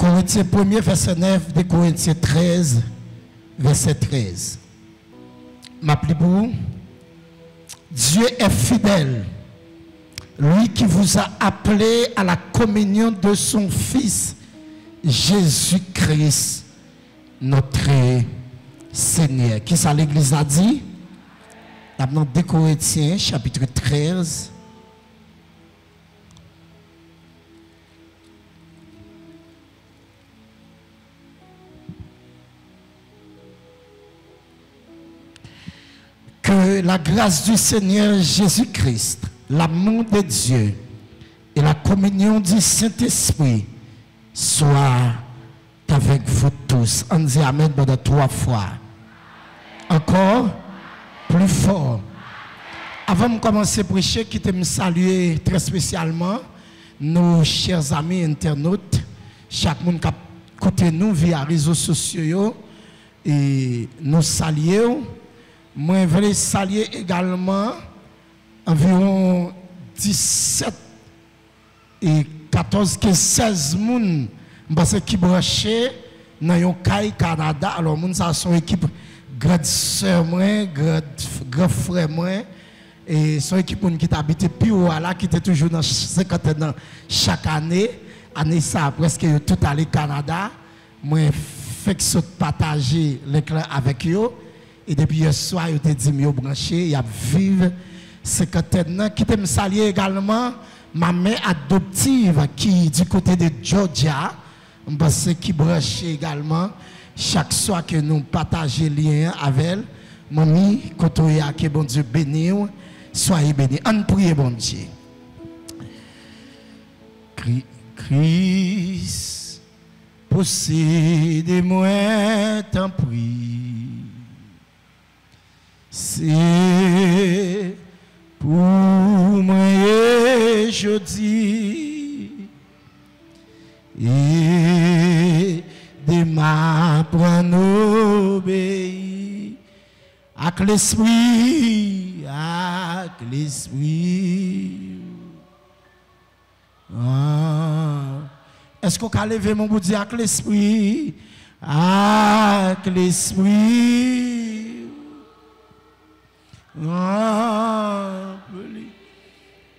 Corinthiens 1er, verset 9, de Corinthiens 13, verset 13. M'appelez pour vous. Dieu est fidèle. Lui qui vous a appelé à la communion de son Fils, Jésus-Christ, notre Seigneur. Qui ça l'Église a dit? Dans 2 Corinthiens, chapitre 13. Que la grâce du Seigneur Jésus-Christ, l'amour de Dieu et la communion du Saint-Esprit soient avec vous tous. On dit Amen pendant 3 fois. Encore plus fort. Avant de commencer à prêcher, je me saluer très spécialement nos chers amis internautes, chaque monde qui a écouté nous via les réseaux sociaux et nous saluer. Moi, je veux saluer également environ 17 et 14, 15, 16 personnes parce qui branchent dans un CAI Canada. Alors, nous avons une équipe grande sœur, grand frère, et son équipe qui habite plus haut là, qui était toujours dans 50 ans chaque année. Année ça, presque tout allé Canada. Moi, fait que partager l'éclair avec eux. Et depuis hier soir, ils ont dit que branché, ils vivent 50 ans. Qui me saluer également ma mère adoptive qui du côté de Georgia, parce qui branche également chaque soir que nous partageons lien avec elle. Mamie, Kotoya, que bon Dieu béni, soyez bénis. On prie, bon Dieu. Christ, possédez-moi, t'en prie. C'est pour moi je dis et de m'apprendre obéir avec l'esprit, Est-ce qu'on peut lever mon bout de avec l'esprit, avec l'esprit?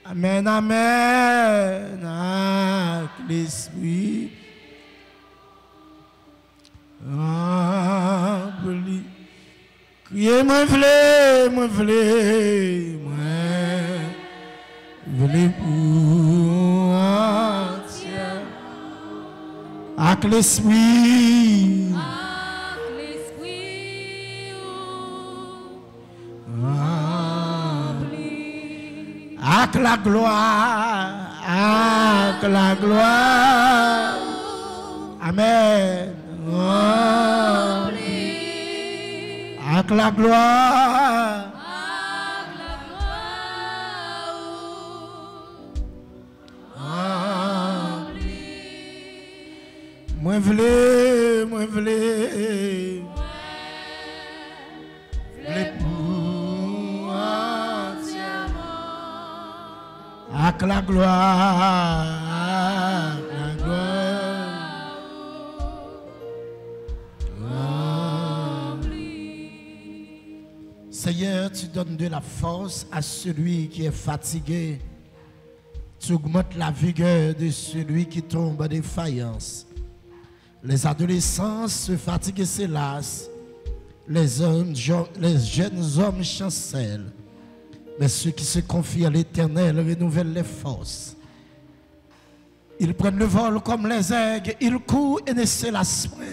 Amen, amen, avec l'esprit. Criez, moi v'lez pour entier. Avec l'esprit. Avec la gloire, Amen. Avec la gloire, moi v'lez avec la gloire, Seigneur, tu donnes de la force à celui qui est fatigué. Tu augmentes la vigueur de celui qui tombe en défaillance. Les adolescents se fatiguent et se lassent. Les jeunes hommes chancellent. Mais ceux qui se confient à l'Éternel renouvellent les forces. Ils prennent le vol comme les aigles, ils courent et ne se lassent point,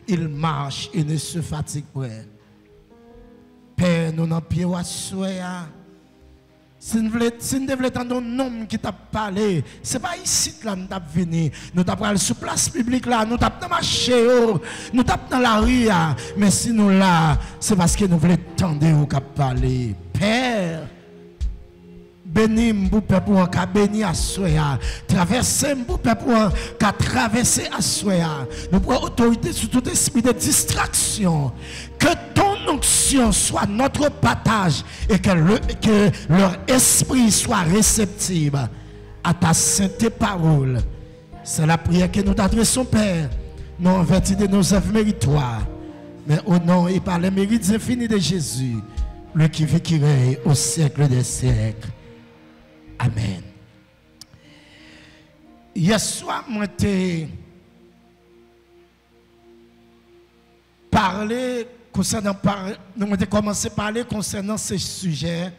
ils marchent et ne se fatiguent point. Père, nous n'en pied à souhait. Si nous devons entendre un homme qui t'a parlé, ce n'est pas ici que nous avons venu. Nous avons sur place publique là, nous avons marché, nous avons dans la rue. Mais si nous là, c'est parce que nous voulons entendre ou parler. Père, bénis mon peuple qui a béni à Soya. Traversez mon peuple qui a traversé à Soya. Nous prenons autorité sur tout esprit de distraction. Que ton onction soit notre partage et que leur esprit soit réceptif à ta sainte parole. C'est la prière que nous t'adressons, Père, non en vertu de nos œuvres méritoires, mais au nom et par les mérites infinis de Jésus, lui qui vit, qui règne au siècle des siècles. Amen. Hier soir, moi, j'ai parlé concernant, nous avons commencé à parler concernant ce sujet,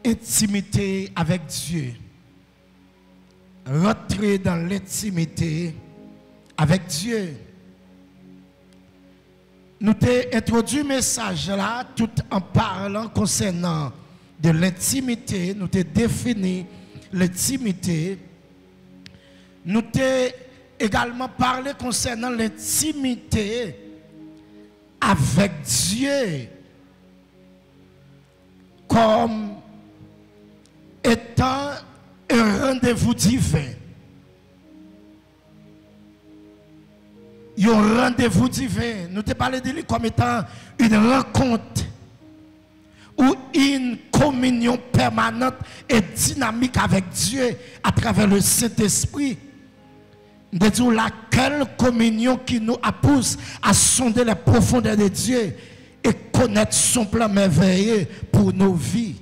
intimité avec Dieu. Rentrer dans l'intimité avec Dieu. Nous avons introduit le message là, tout en parlant concernant de l'intimité. Nous avons défini l'intimité. Nous avons également parlé concernant l'intimité avec Dieu comme étant un rendez-vous divin. Un rendez-vous divin. Nous te parlé de lui comme étant une rencontre ou une communion permanente et dynamique avec Dieu à travers le Saint-Esprit. De dire laquelle communion qui nous pousse à sonder les profondeurs de Dieu et connaître son plan merveilleux pour nos vies.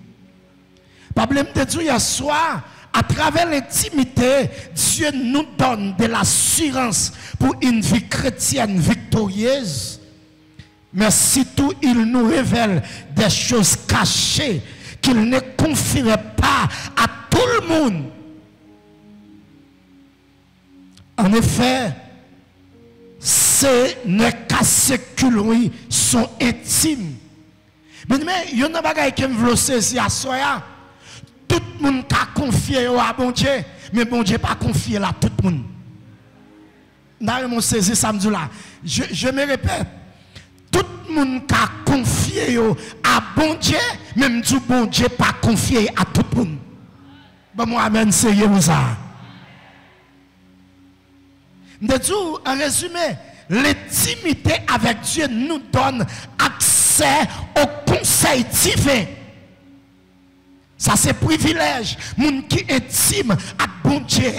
Problème de Dieu hier soir, à travers l'intimité, Dieu nous donne de l'assurance pour une vie chrétienne victorieuse. Mais surtout, il nous révèle des choses cachées qu'il ne confierait pas à tout le monde. En effet, ce n'est qu'à ce que lui sont intimes. Mais il y a un bagage qui me saisir à soi. Tout le monde a confié à bon Dieu, mais bon Dieu n'a pas confié à tout le monde. Dans mon saisi samedi là, je me répète, tout le monde a confié à bon Dieu, même si bon Dieu n'a pas confié à tout le monde. Bon, moi, amen, c'est ça. En résumé, l'intimité avec Dieu nous donne accès au conseil divin. Ça c'est privilège, moun qui intime avec bon Dieu.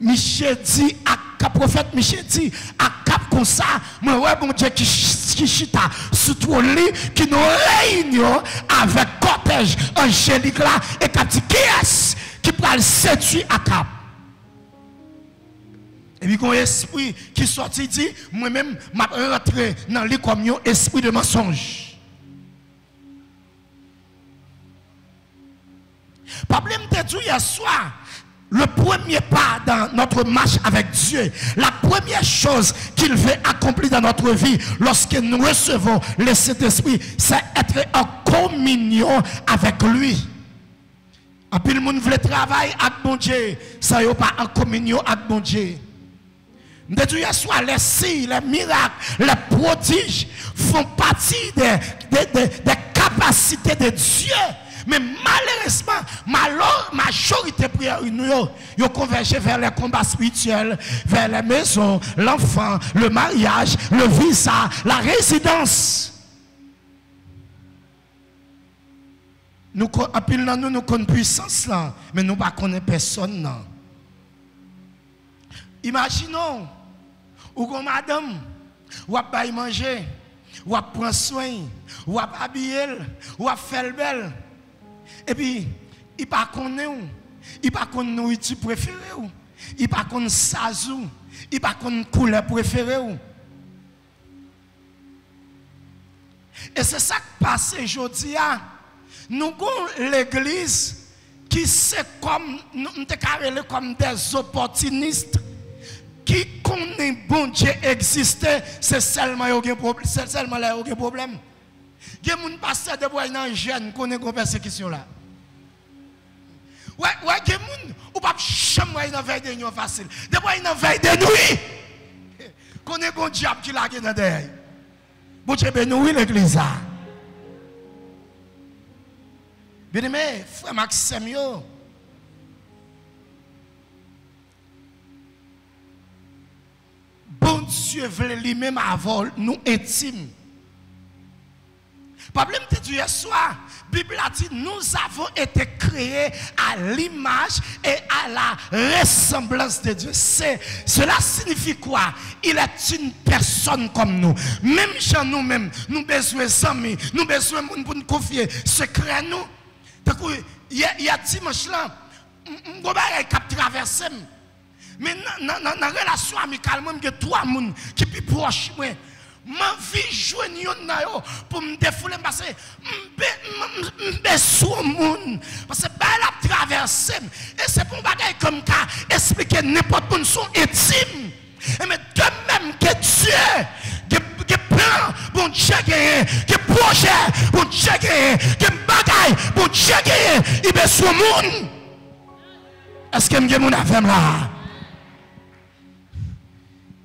Michel dit, à prophète Michel dit, à cap comme ça, moi ouais bon Dieu qui chita sous toi lit, qui nous réunion avec cortège angélique là, et qui dit qui est-ce qui peut le séduire à cap. Et puis, quand esprit qui sortit, dit, moi-même, je rentré dans le comme un esprit de mensonge. Problème de Dieu hier soir, le premier pas dans notre marche avec Dieu, la première chose qu'il veut accomplir dans notre vie lorsque nous recevons le Saint-Esprit, c'est être en communion avec lui. Et puis le monde veut travailler avec bon Dieu, ça n'est pas en communion avec bon Dieu. De Dieu, soit les signes, les miracles, les prodiges font partie des capacités de Dieu. Mais malheureusement, la majorité de prières, ils convergent vers les combats spirituels, vers les maisons, l'enfant, le mariage, le visa, la résidence. Nous connaissons puissance là, mais nous ne connaissons personne là. Imaginons, ou comme madame, ou à manger, ou à prendre soin, ou à habiller, ou à faire belle. Et puis, il ne connaît pas, il ne connaît nourriture préférée, il ne connaît sazou, il ne connaît couleur préférée. Et c'est ça qui passe aujourd'hui. Nous avons l'église qui c'est comme, comme des opportunistes. Qui connaît bon Dieu existait, c'est seulement là il y a un problème. Il y a des pasteurs de bois dans jeune qui connaissent une persécution là. Ouais, il y a des gens qui ne peuvent jamais dans veille de nuit facile. De bois dans veille de nuit. Connaît bon diable qui l'a dans derrière. Bon Dieu bénit l'église là. Bien aimé, frère Maxime yo. Bon Dieu veut lui-même avoir nous intimes. Problème de Dieu hier soir, la Bible a dit nous avons été créés à l'image et à la ressemblance de Dieu. Cela signifie quoi? Il est une personne comme nous. Même chez nous-mêmes, nous besoin d'amis, nous besoin de pour nous confier secret nous. Donc, il y a dimanche là, on va traverser. Mais dans la relation amicale, il y a 3 personnes qui sont plus proches. Ma vie joignons pour me défouler parce que je suis monde parce que elle a traversé et c'est pour bagaille comme ça expliquer n'importe où sont intimes et mais de même que Dieu qui plan bon Dieu qui projet bon Dieu qui bagaille bon Dieu il est sur monde. Est-ce que me mon affaire là?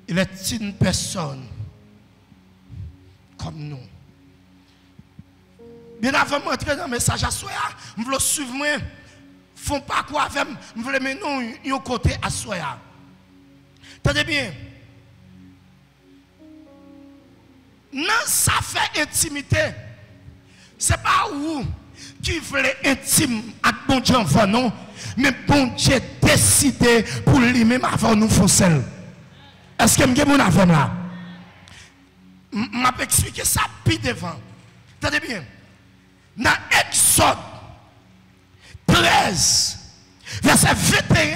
Il est une personne comme nous. Bien avant de entrer dans le message à Soya, je veux suivre moi. Font pas quoi avec moi, je veux mener nous un côté à Soya. Tenez bien. Non, ça fait intimité. Ce n'est pas où qui voulait intime avec bon Dieu avant nous, mais bon Dieu décidé pour lui-même avant nous faire seul. Est-ce que je mon avant là? Je vais expliquer ça plus devant. Tenez bien. Dans Exode 13, verset 21, la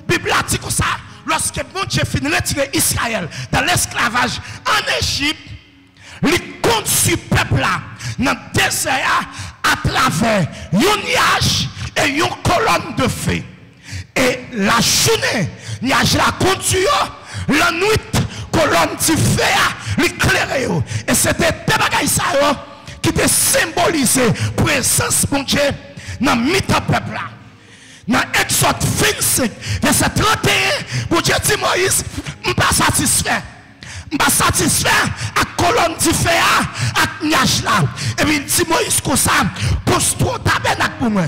Bible a dit comme ça, lorsque bon Dieu finit de retirer Israël dans l'esclavage en Égypte, il conduit le peuple là dans le désert à travers un nuage et une colonne de feu. Et la journée, le nuage la conduit, la nuit, colonne de feu, l'éclairé. Et c'était des bagages qui étaient symbolisés pour présence de Dieu dans le milieu peuple. Dans Exode 25, verset 31, bon Dieu dit Moïse, je ne suis pas satisfait. Je ne suis pas satisfait à la colonne de feu, à la nuage là. Et puis il dit Moïse comme ça, pose-toi au tabernacle pour moi.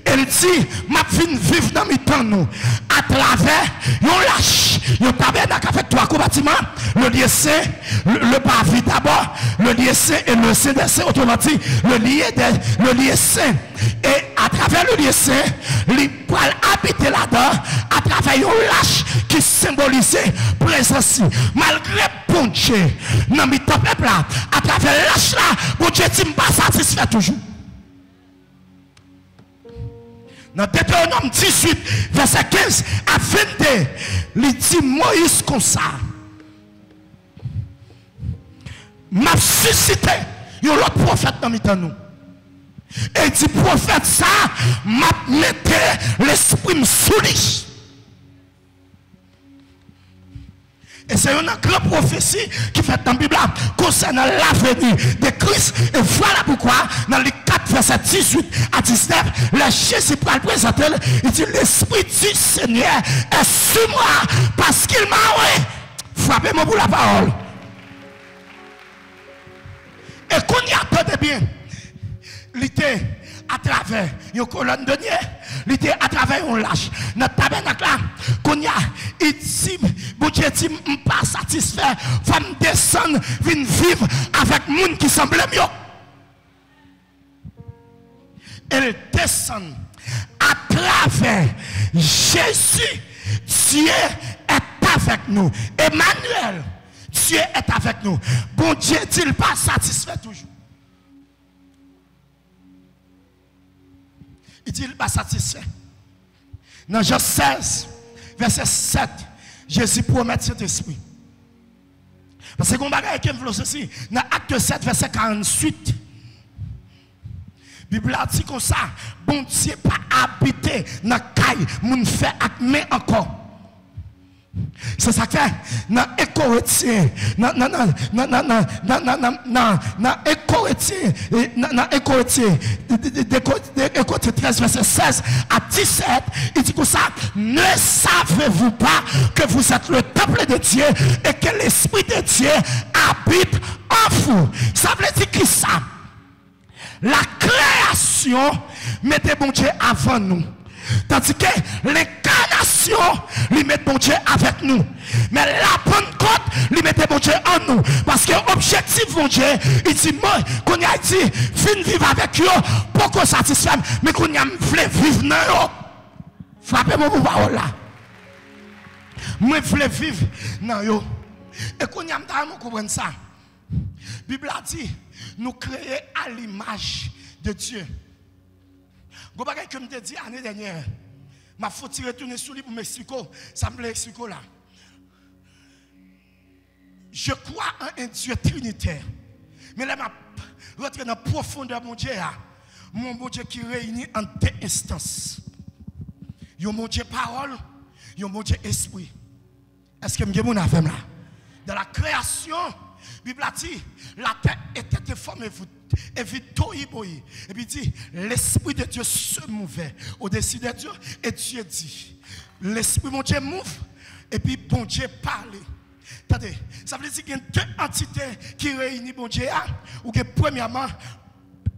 Elle dit, je viens vivre dans mes temps nous, à travers un lâche, un tabernacle avec 3 compartiments, le lieu saint, le parvis d'abord, le lieu saint et le saint des saints, autrement dit, le lieu saint. Et à travers le lieu saint, il peut habiter là-dedans, à travers un lâche qui symbolisait présence. Malgré bon Dieu, dans mes temps là, à travers le lâche là, bon Dieu dit, je ne suis pas satisfait toujours. Dans Deutéronome 18, verset 15 à 22, il dit Moïse comme ça. M'a suscité un autre prophète dans nous. Et il dit prophète ça, m'a mis l'esprit sous lui. Et c'est une grande prophétie qui fait dans la Bible concernant l'avenir de Christ. Et voilà pourquoi, dans les 4 versets 18 à 19, le Jésus pour le présenter, il dit l'Esprit du Seigneur est sur moi parce qu'il m'a envoyé. Frappez-moi pour la parole. Et qu'on y attendait bien, il était à travers une colonne de nuée, il était à travers un lâche. Notre tabernacle là, qu'on y a, il dit, bon Dieu dit, je ne suis pas satisfait, il faut me descendre, venir vivre avec les gens qui semblent mieux. Elle descend à travers Jésus. Dieu est avec nous. Emmanuel, Dieu est avec nous. Bon Dieu dit-il pas satisfait toujours. Il dit pas satisfait. Dans Jean 16, verset 7, Jésus promet cet esprit. Parce que on bagaille qui veut ceci. Dans Acte 7, verset 48. La Bible a dit comme ça, bon Dieu pas habiter dans la caille, moun fait avec main encore. C'est ça que fait dans Écorétien, dans Écorétien 13 verset 16 à 17, il dit comme ça, ne savez-vous pas que vous êtes le temple de Dieu et que l'Esprit de Dieu habite en vous? Ça veut dire que ça, la création mettait bon Dieu avant nous. Tandis que l'incarnation création, il met bon Dieu avec nous. Mais la Pentecôte, il met bon Dieu en nous. Parce que l'objectif, bon Dieu, il dit, moi, qu'on a dit, fin vivre avec eux, pour qu'on satisfasse, mais qu'on a voulu vivre dans eux. Frappez-moi pour parole là. Moi, je voulais vivre dans eux. Et qu'on a comprendre ça. La Bible a dit, nous créons à l'image de Dieu. Vous savez que je me dit l'année dernière, ma faut retourner sur lui pour m'expliquer. Ça me l'explique là. Je crois en un Dieu trinitaire. Mais là, je rentre dans la profondeur de mon Dieu. Mon Dieu qui réunit en deux instances. Il y a mon Dieu parole, il y a mon Dieu esprit. Est-ce que je suis là? Dans la création, la Bible a dit, la terre était formée et vite. Et puis dit, l'esprit de Dieu se mouvait au-dessus de Dieu. Et Dieu dit, l'esprit de mon Dieu mouve et puis bon Dieu parle. Attendez, ça veut dire qu'il y a deux entités qui réunissent bon Dieu. Ou que premièrement,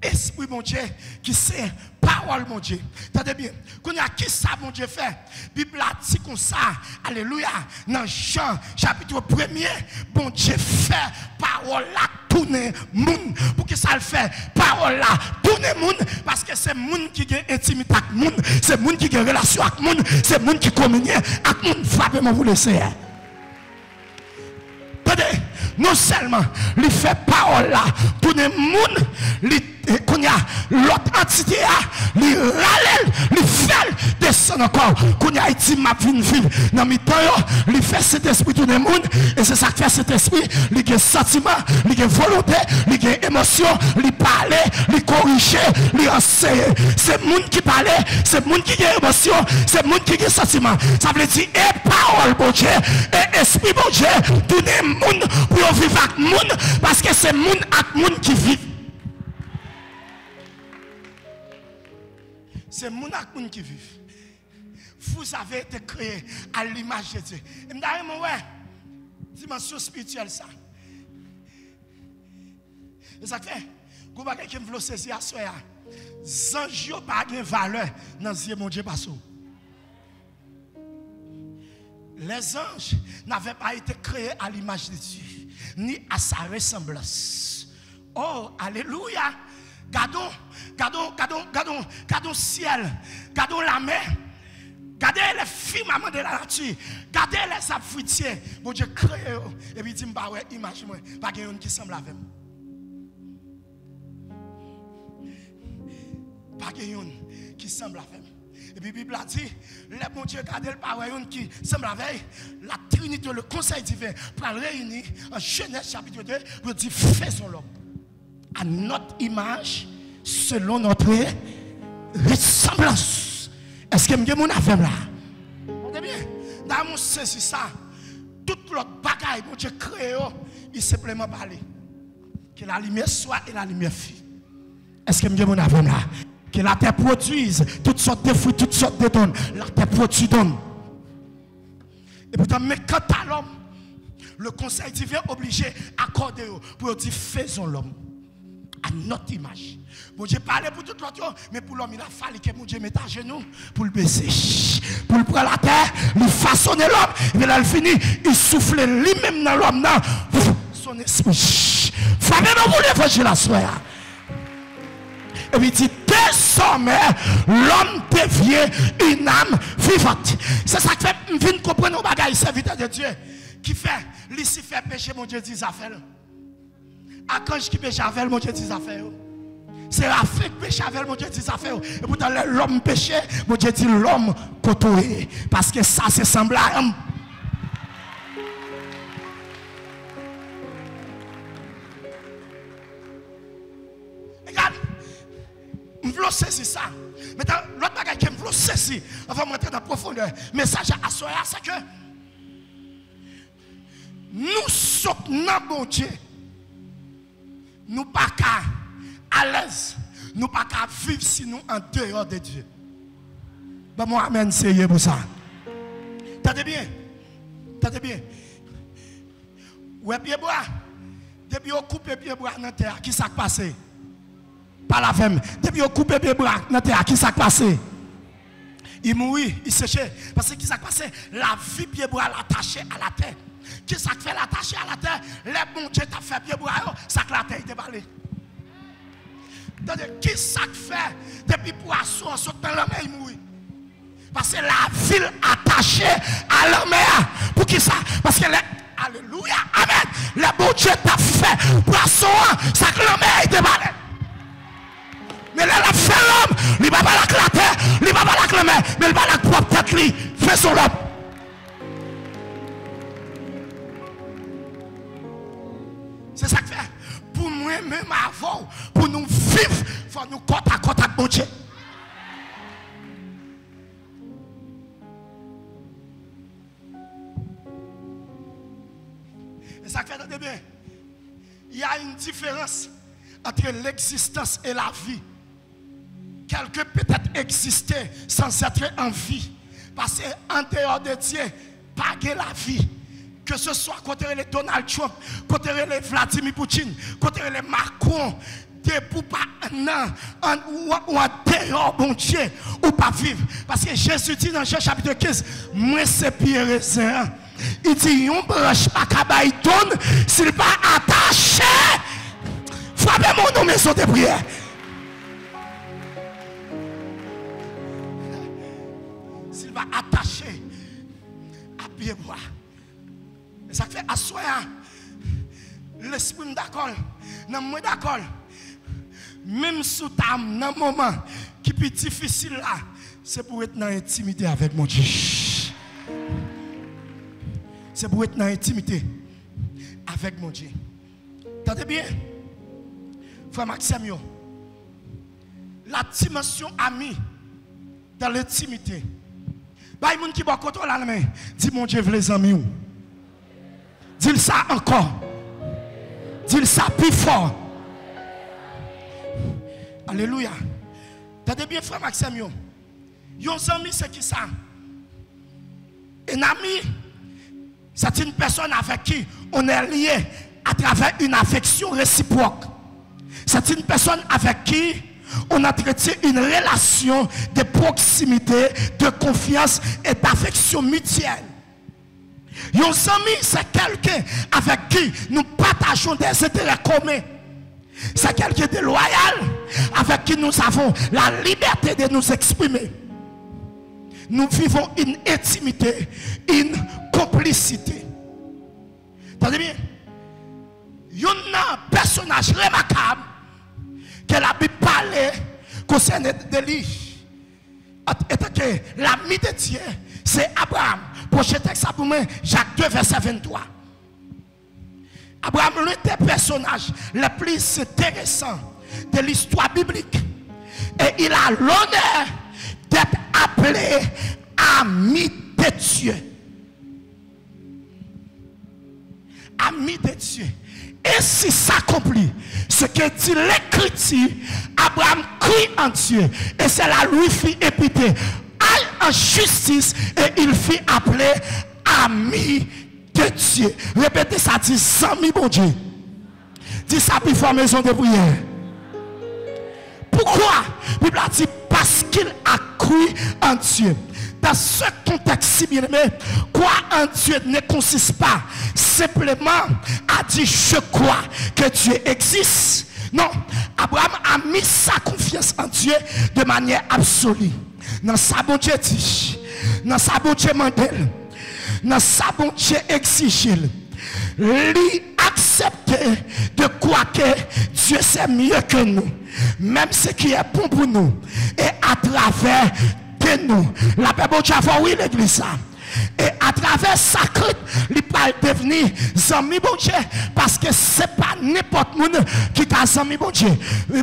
esprit mon Dieu qui c'est parole mon Dieu. Attendez bien, qu'on a qui ça mon Dieu fait? Bible a dit comme ça, alléluia, dans Jean chapitre 1er, bon Dieu fait parole là tourner monde. Pour que ça le fait parole là tourner monde parce que c'est monde qui a intimité avec monde, c'est monde qui a relation avec monde, c'est monde qui communie avec monde. Frappez-moi vous laissez. Attendez, non seulement il fait parole là tourner monde, qu'on y a l'autre entité il râle, il fait descendre encore, qu'on y a dit ma vie dans mes temps, il fait cet esprit tout le monde et c'est ça qui fait cet esprit, il a sentiment, il a volonté, il a émotion, il parle, il corrige, il enseigne. C'est le monde qui parle, c'est le monde qui a émotion, c'est le monde qui a sentiment. Ça veut dire et parole bon Dieu et esprit bon Dieu, tout le monde pour vivre avec le monde parce que c'est le monde avec le monde qui vit. C'est mon monde qui vit. Vous avez été créé à l'image de Dieu. Et d'ailleurs, ouais, dimension spirituelle ça. Et ça fait, vous avez quelqu'un qui veut saisir à soi. Les anges n'ont pas de valeur dans les yeux de mon Dieu. Les anges n'avaient pas été créés à l'image de Dieu, ni à sa ressemblance. Oh, alléluia! Gardons le ciel, gardons la mer, gardez les firmaments de la nature, gardez les arbres fruitiers. Bon Dieu crée et puis dit bah ouais, imagine-moi, pas quelqu'un qui semble avec moi. Pas quelqu'un qui semble avec moi. Et puis la Bible a dit, les bon Dieu garde le parole qui semble avec la Trinité, le Conseil divin, pour réunir en Genèse chapitre 2, pour dire faisons l'homme à notre image, selon notre ressemblance. Est-ce que je mon affaire là? Vous bien? Dans mon sens, c'est ça. Toute l'autre bagaille, mon Dieu créé, il simplement parle. Que la lumière soit et la lumière fût. Est-ce que je mon affaire là? Que la terre produise toutes sortes de fruits, toutes sortes de dons. La terre produit donne. Et pourtant, mais quand à l'homme, le conseil divin obligé accorder pour dire faisons l'homme à notre image. Bon Dieu parlait pour tout l'autre, mais pour l'homme, il a fallu que mon Dieu mette à genoux pour le baisser. Pour le prendre la terre, il façonner l'homme, et puis là, il finit, il souffle lui-même dans l'homme, son esprit. Famille, vous l'évangile la soirée. Et puis il dit, désormais, l'homme devient une âme vivante. C'est ça qui fait, je viens de comprendre nos bagages, serviteur de Dieu, qui fait, Lucifer péché, mon Dieu dit ça fait. Archange qui péché avec mon Dieu dit ça fait. C'est Raphaël qui péché avec mon Dieu dit ça fait. Et pourtant l'homme péché, mon Dieu dit l'homme côtoyé. Parce que ça c'est semblable. Regarde, je veux saisir ça. Maintenant, l'autre bagage que je veux saisir, avant de rentrer dans la profondeur, message à Soya, c'est que nous sommes dans bon Dieu. Nous pas à l'aise, nous pas qu'à vivre sinon en dehors de Dieu. Ben moi, amen, c'est pour ça. T'entendez bien? T'entendez bien? Ouais, pied bois. Depuis on coupe pied bois dans la terre, qui s'est passé? Pas la femme. Depuis on coupe pied bois dans la terre, qui s'est passé? Il mourit, il séchait. Parce que qui s'est passé? La vie pied bras l'attaché à la terre. Qui s'est fait l'attacher à la terre? Les bons Dieu t'a fait pied bras, ça que la terre est déballée. Qui s'est fait? Depuis poisson, saute dans la mer, il mourit. Parce que la ville attachée à la mer. Pour qui ça? Parce que les... Alléluia, amen. Le bon Dieu t'a fait poisson, ça que la mer est déballée. Mais là, la fait l'homme, il va pas la terre, il va pas la mer, mais il va la propre tête, lui, fait son homme. C'est ça que fait. Pour moi-même avant, pour nous vivre, il faut nous côte à côte avec mon Dieu. Et ça fait de bien. Il y a une différence entre l'existence et la vie. Quelqu'un peut-être exister sans être en vie. Parce qu'en dehors de Dieu, pas de la vie. Que ce soit côté les Donald Trump, côté les Vladimir Poutine, côté les Macron, des pour pas ou en dehors, bon Dieu, ou pas vivre. Parce que Jésus dit dans Jean chapitre 15, moi c'est Pierre raisin. Il dit, on branche pas cabaye donne, s'il pas attaché, frappez mon nom maison de prière. S'il va attacher à pied bois. Et ça fait asseoir l'esprit d'accord, non moi d'accord. Même sous ta dans un moment qui est difficile là, c'est pour être dans l'intimité avec mon Dieu. C'est pour être dans l'intimité avec mon Dieu. T'entendez bien? Frère Maxime, la dimension amie dans l'intimité. Bah, il y a des gens qui vont contrôler la main. Dis mon Dieu, les amis. Dis ça encore. Dis ça plus fort. Alléluia. T'entendez bien, frère Maxime? Un ami, c'est qui ça? Un ami, c'est une personne avec qui on est lié à travers une affection réciproque. C'est une personne avec qui on a traité une relation de proximité, de confiance et d'affection mutuelle. Un ami, c'est quelqu'un avec qui nous partageons des intérêts communs. C'est quelqu'un de loyal avec qui nous avons la liberté de nous exprimer. Nous vivons une intimité, une complicité. Attendez bien. Il y a un personnage remarquable que la Bible parlait concernant de lui. L'ami de Dieu, c'est Abraham. Prochain texte pour moi, Jacques 2, verset 23. Abraham, l'un des personnages les plus intéressants de l'histoire biblique. Et il a l'honneur d'être appelé ami de Dieu. Ami de Dieu. Et si s'accomplit ce que dit l'Écriture, Abraham crie en Dieu. Et cela lui fit épiter en justice et il fit appeler ami de Dieu. Répétez ça, dit ami bon Dieu. Dis ça plus fort, maison de prière. Pourquoi? La Bible a dit parce qu'il a cru en Dieu. Dans ce contexte, si bien aimé, croire en Dieu ne consiste pas simplement à dire je crois que Dieu existe. Non, Abraham a mis sa confiance en Dieu de manière absolue. Dans sa bon Dieu dit, dans sa bon Dieu mandel, dans sa bon Dieu exige, lui accepter de croire que Dieu c'est mieux que nous, même ce qui est bon pour nous, et à travers de nous, la paix bon Dieu a oui l'église. Et à travers sa crête, il peut devenir ami bon Dieu. Parce que ce n'est pas n'importe qui est ami bon Dieu.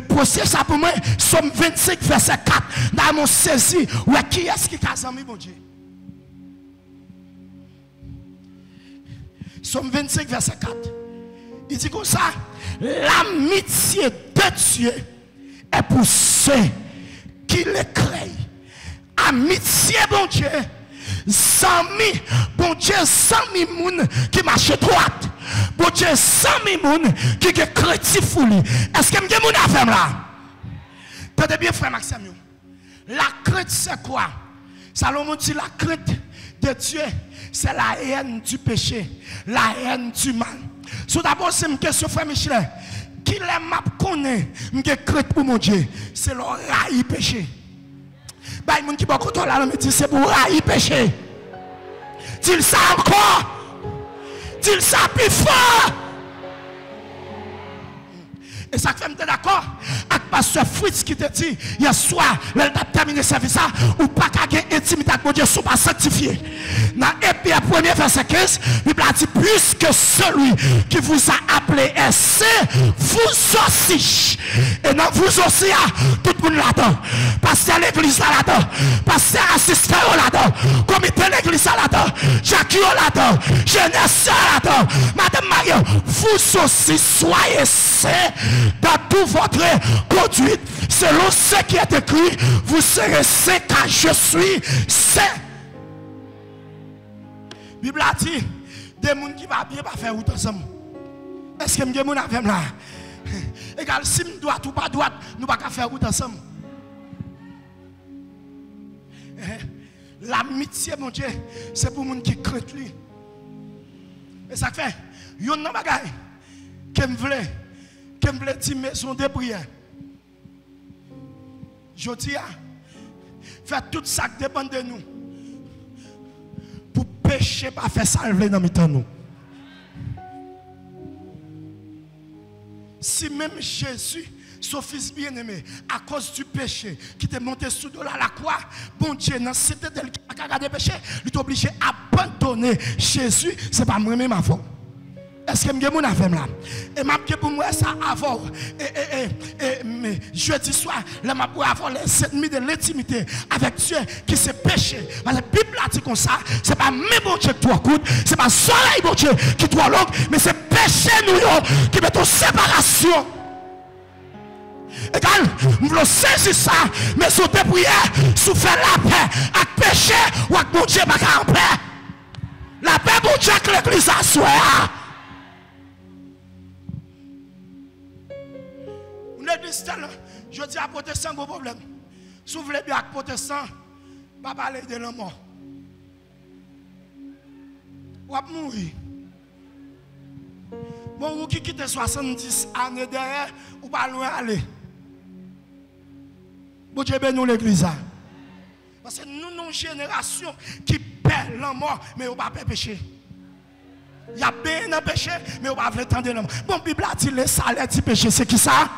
Pour ça, pour moi, Somme 25, verset 4, dans mon saisi, ouais, qui est-ce qui est ami bon Dieu? Somme 25, verset 4. Il dit comme ça, l'amitié de Dieu est pour ceux qui le craignent. Amitié bon Dieu. Sami, bon Dieu, sami moun qui marche droite. Bon Dieu, sami moun qui est chrétien fouli. Est-ce que m'y a moun affaire là? Tenez bien, frère Maxime. La crête c'est quoi? Salomon dit la crainte de Dieu, c'est la haine du péché, la haine du mal. So d'abord, c'est une question, frère Michel. Qui les m'a connaît, m'ge crainte pour mon Dieu, c'est le raï péché. Bah, il y a qui va contrôler là, me dit c'est pour raï péché. Dis ça encore. Dis ça plus fort. Et ça fait me d'accord avec pasteur Fritz qui te dit hier soir, elle a terminé service ça ou pas qu'à gagner intimité avec mon Dieu, sont pas sanctifiés. Dans Éphésiens 1er verset 15, la Bible a dit puisque celui qui vous a appelé est saint, vous aussi. Et non vous aussi, tout le monde là-dedans. Pasteur l'église là-dedans. Pasteur assistant là-dedans. Comité l'église là-dedans. Jacques là-dedans. Jeunesse là-dedans. Madame Mario, vous aussi soyez saints dans toute votre conduite. Selon ce qui est écrit, vous serez saints car je suis saint. La Bible a dit, des gens qui vont bien pas faire route ensemble. Est-ce que nous avons là? Égal, si nous droite ou pas droite, nous ne pouvons pas faire route ensemble. L'amitié, mon Dieu, c'est pour les gens qui craignent lui. Et ça fait, il y a un bagage que je voulais dire maison de prière. Je dis, faire tout ça qui dépend de nous. Pour pécher, pas faire salver dans nous. Si même Jésus, son fils bien-aimé, à cause du péché, qui t'est monté sous de la croix, bon Dieu, dans cette état qui a regardé le péché, il est obligé d'abandonner Jésus, ce n'est pas moi-même avant. Est-ce que je suis là? Et je pour moi ça avant. Et jeudi soir, je vais avoir les ennemis de l'intimité avec Dieu qui se péché. Parce que la Bible a dit comme ça, ce n'est pas mes bon Dieu qui doit coudre, ce n'est pas le soleil bon Dieu qui doit l'eau, mais c'est péché nous qui met en séparation. Égal, nous voulons saisir ça, mais sous tes prières, sous faire la paix, avec péché ou avec bon Dieu, pas en paix. La paix bon Dieu que l'église a souhaité. L'église, je dis à protestant, gros problème. Si vous voulez bien à protestant, pas parler de la mort. Ou à mourir. Bon, vous qui quittez 70 années derrière, ou pas loin aller. Bon Dieu bénit l'église. Parce que nous, nous, une génération qui perd la mort, mais on ne va pas pécher. Il y a bien un péché, mais on ne va pas attendre la mort. Bon, la Bible a dit le salaire du péché, c'est qui ça?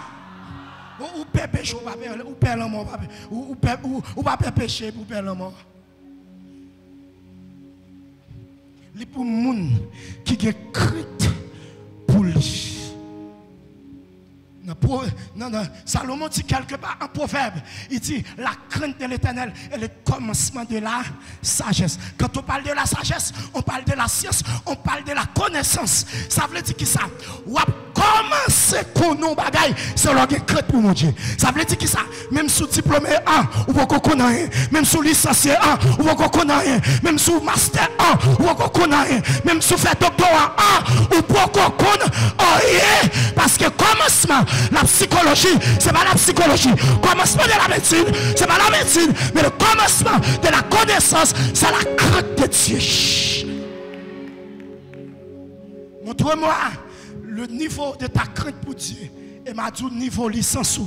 Ou père péché, ou père la mort, ou pas père péché, ou père la mort. Les pour les gens qui ont crainte pour lui. Non, Salomon dit quelque part en proverbe, il dit la crainte de l'Éternel est le commencement de la sagesse. Quand on parle de la sagesse, on parle de la science, on parle de la connaissance. Ça veut dire que ça, ou commencer pour nous bagaille, c'est l'orgue crainte pour mon Dieu. Ça veut dire que ça, même sous diplômé 1, ou pas qu'on a rien, même sous licencié 1, ou pas qu'on a rien, même sous master 1, ou pas qu'on a rien, même sous fait doctorat 1, ou pas qu'on a rien, parce que commencement la psychologie, ce n'est pas la psychologie. Le commencement de la médecine, ce n'est pas la médecine. Mais le commencement de la connaissance, c'est la crainte de Dieu. Montre-moi le niveau de ta crainte pour Dieu. Et m'a dit niveau licence.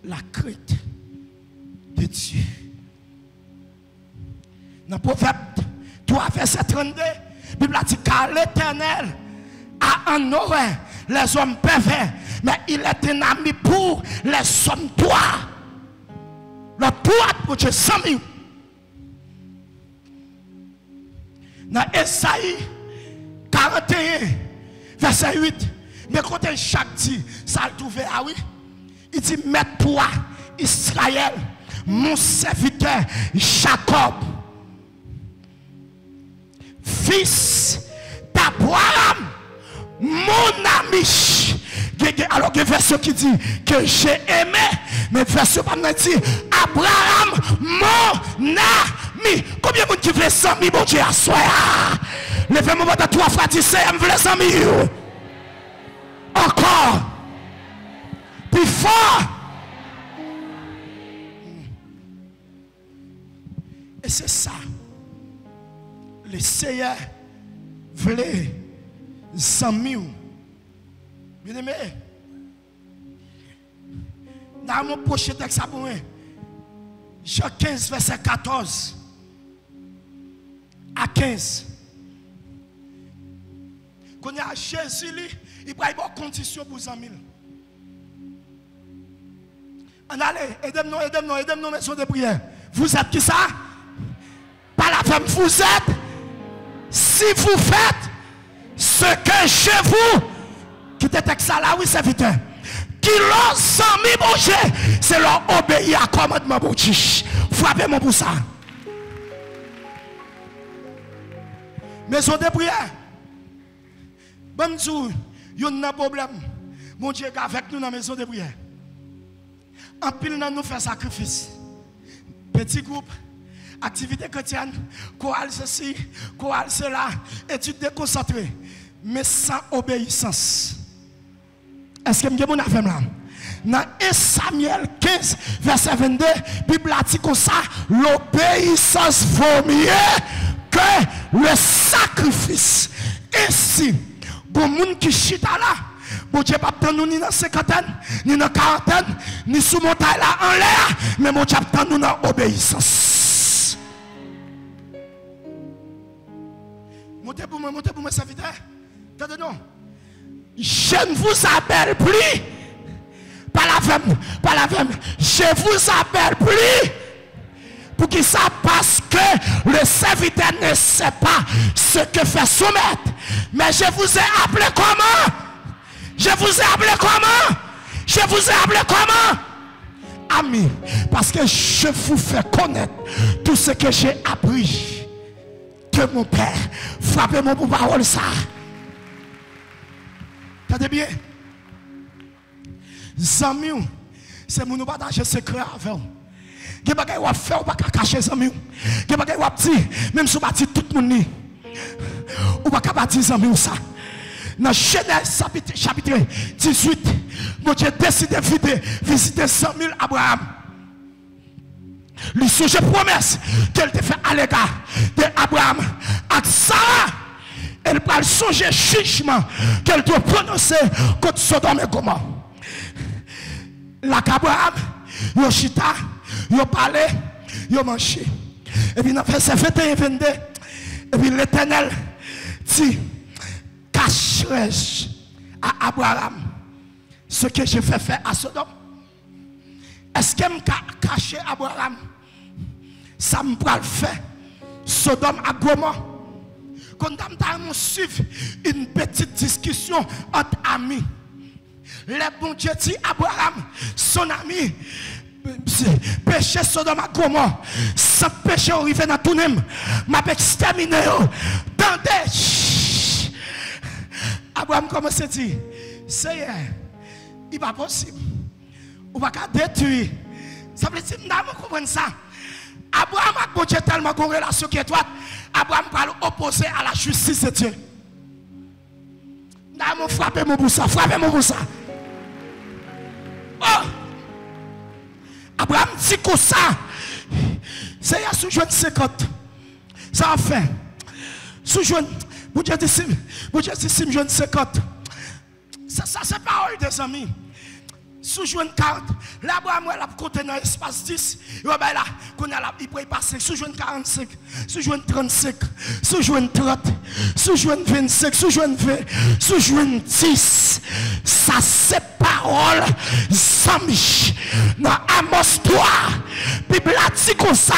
La crainte de Dieu. Dans le proverbe 3, verset 32. La Bible a dit car l'Éternel a en horreur les hommes pervers, mais il est un ami pour les hommes droits. Le droit pour Dieu, 100 000. Dans Esaïe 41, verset 8, mais quand chaque dit, ça le trouve, ah oui, il dit, mais toi, Israël, mon serviteur Jacob, fils d'Abraham, mon ami. Alors que verset qui dit que j'ai aimé, mais verset pas dit Abraham, mon ami. Combien de monde qui veut 100 000 bon Dieu à soi? Levez-moi de 3 fois, dis-moi, je veux 100 000. Encore. Puis fort. Et c'est ça. Les Seigneur voulait s'amuser. Bien aimé. Dans mon prochain texte, Jean 15, verset 14 à 15. Quand il y a Jésus, il y a une condition pour les amis. Allez, aidez-nous, maison de prière. Vous êtes qui ça? Pas la femme, vous êtes. Si vous faites ce que chez vous, qui était texte là, oui, serviteur. Qui leur amis, mon Dieu, c'est leur obéir à commandement, mon Dieu. Frappez-moi pour ça. Maison de prière. Bon Dieu, il y a un problème. Mon Dieu est avec nous dans la maison de prière. En pile, nous faisons sacrifice. Petit groupe, activité chrétienne, chorale ceci, chorale cela, étude déconcentrée, mais sans obéissance. Est-ce que vous avez fait là? Dans 1 Samuel 15, verset 22, la Bible a dit comme ça, l'obéissance vaut mieux que le sacrifice. Ainsi, bon monde qui chita là, bon Dieu pas attendre ni dans cinquantaine, ni dans quarantaine, ni sous montagne là en l'air, mais mon Dieu attend nous dans obéissance. Montez pour moi, serviteur. Attendez non. Je ne vous appelle plus. Pas la femme. Je vous appelle plus. Pour qui ça? Parce que le serviteur ne sait pas ce que fait soumettre. Mais je vous ai appelé comment? Je vous ai appelé comment? Je vous ai appelé comment? Ami. Parce que je vous fais connaître tout ce que j'ai appris de mon Père. Frappez-moi pour parole ça. Attendez bien. Zami, c'est mon partage secret avec vous. Il y a des choses qui faire ou pas cacher Zami. Il y a des choses qui dire, même si vous battez tout le monde, ou pas battre Zami ça. Dans Genèse chapitre 18, mon Dieu décide de visiter 100 000 Abraham. Le sujet promesse qu'elle te fait à l'égard d'Abraham avec Sarah. Elle va songer jugement qu'elle doit prononcer contre Sodome et Gomorrhe. La Abraham, yo chita, yo parlé, yo mangé. Et puis dans verset 21 et 22, et puis l'Éternel dit, cacherai-je à Abraham ce que je fais faire à Sodome? Est-ce que je caché Abraham? Ça me va le faire. Sodome à Gomorrhe. Quand nous suivons une petite discussion entre amis, le bon Dieu dit Abraham, son ami, péché Sodome à Gomorrhe, sans péché arrivé dans tout le monde, m'a exterminé. Tendez. Abraham commence à dire, Seigneur, il n'est pas possible. On va détruire. Ça veut dire, nous comprenons ça. Abraham a bon Dieu tellement une relation qui est étroite. Abraham va l'opposer à la justice de Dieu. Nous frappez-moi pour ça. Frappez-moi pour ça. Oh! Abraham dit que ça. C'est à sous jeune 50. Ça a fait. Sous jeune. Vous dites si je jeune 50. Ça c'est parole des amis. Sous jeune 40, l'Abraham a compté dans l'espace 10, il peut y passer sous jeune 45, sous jeune 35, sous jeune 30, sous jeune 25, sous jeune 20, sous jeune 10. Ça c'est parole, Sami. Dans Amos 3, la Bible a dit comme ça,